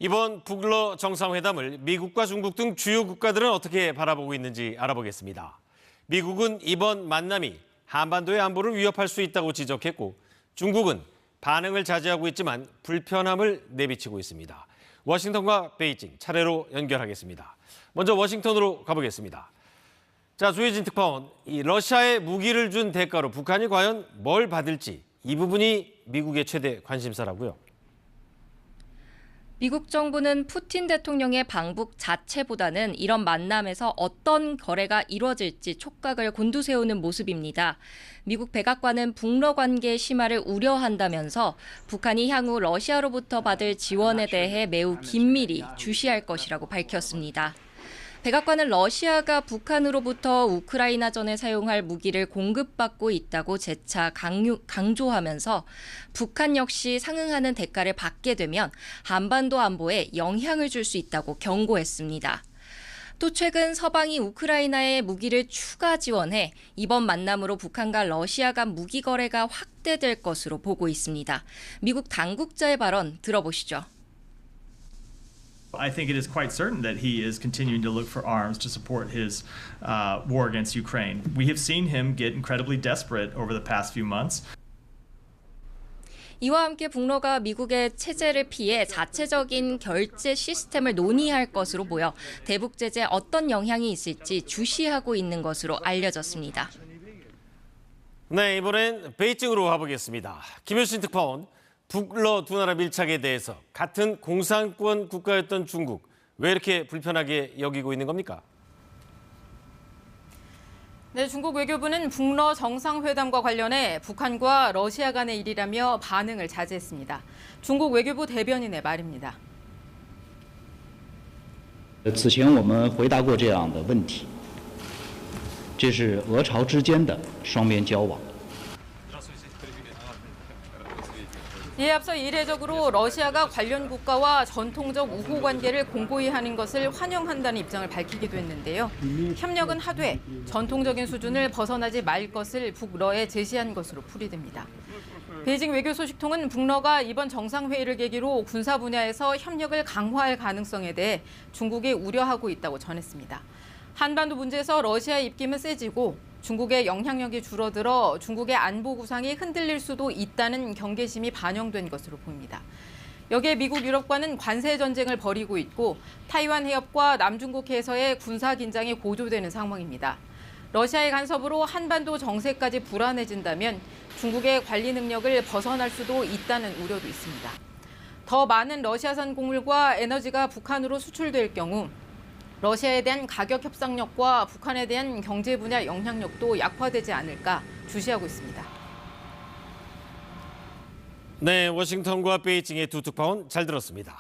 이번 북러 정상회담을 미국과 중국 등 주요 국가들은 어떻게 바라보고 있는지 알아보겠습니다. 미국은 이번 만남이 한반도의 안보를 위협할 수 있다고 지적했고, 중국은 반응을 자제하고 있지만 불편함을 내비치고 있습니다. 워싱턴과 베이징 차례로 연결하겠습니다. 먼저 워싱턴으로 가보겠습니다. 자, 조혜진 특파원, 이 러시아에 무기를 준 대가로 북한이 과연 뭘 받을지 이 부분이 미국의 최대 관심사라고요. 미국 정부는 푸틴 대통령의 방북 자체보다는 이런 만남에서 어떤 거래가 이뤄질지 촉각을 곤두세우는 모습입니다. 미국 백악관은 북러 관계의 심화를 우려한다면서 북한이 향후 러시아로부터 받을 지원에 대해 매우 긴밀히 주시할 것이라고 밝혔습니다. 백악관은 러시아가 북한으로부터 우크라이나전에 사용할 무기를 공급받고 있다고 재차 강조하면서 북한 역시 상응하는 대가를 받게 되면 한반도 안보에 영향을 줄 수 있다고 경고했습니다. 또 최근 서방이 우크라이나에 무기를 추가 지원해 이번 만남으로 북한과 러시아 간 무기 거래가 확대될 것으로 보고 있습니다. 미국 당국자의 발언 들어보시죠. I think it is quite certain that he is continuing to look for arms to support his war against Ukraine. We have seen him get incredibly desperate over the past few months. 이와 함께 북러가 미국의 체제를 피해 자체적인 결제 시스템을 논의할 것으로 보여 대북 제재에 어떤 영향이 있을지 주시하고 있는 것으로 알려졌습니다. 네, 이번엔 베이징으로 가보겠습니다. 김효신 특파원, 북러 두 나라 밀착에 대해서 같은 공산권 국가였던 중국, 왜 이렇게 불편하게 여기고 있는 겁니까? 네, 중국 외교부는 북러 정상회담과 관련해 북한과 러시아 간의 일이라며 반응을 자제했습니다. 중국 외교부 대변인의 말입니다. 此前我们回答过这样的问题，这是俄朝之间的双边交往。 이에 앞서 이례적으로 러시아가 관련 국가와 전통적 우호 관계를 공고히 하는 것을 환영한다는 입장을 밝히기도 했는데요. 협력은 하되 전통적인 수준을 벗어나지 말 것을 북러에 제시한 것으로 풀이됩니다. 베이징 외교소식통은 북러가 이번 정상회의를 계기로 군사 분야에서 협력을 강화할 가능성에 대해 중국이 우려하고 있다고 전했습니다. 한반도 문제에서 러시아의 입김은 세지고 중국의 영향력이 줄어들어 중국의 안보 구상이 흔들릴 수도 있다는 경계심이 반영된 것으로 보입니다. 여기에 미국, 유럽과는 관세 전쟁을 벌이고 있고 타이완 해협과 남중국 해서의 군사 긴장이 고조되는 상황입니다. 러시아의 간섭으로 한반도 정세까지 불안해진다면 중국의 관리 능력을 벗어날 수도 있다는 우려도 있습니다. 더 많은 러시아산 곡물과 에너지가 북한으로 수출될 경우 러시아에 대한 가격 협상력과 북한에 대한 경제 분야 영향력도 약화되지 않을까 주시하고 있습니다. 네, 워싱턴과 베이징의 두 특파원 잘 들었습니다.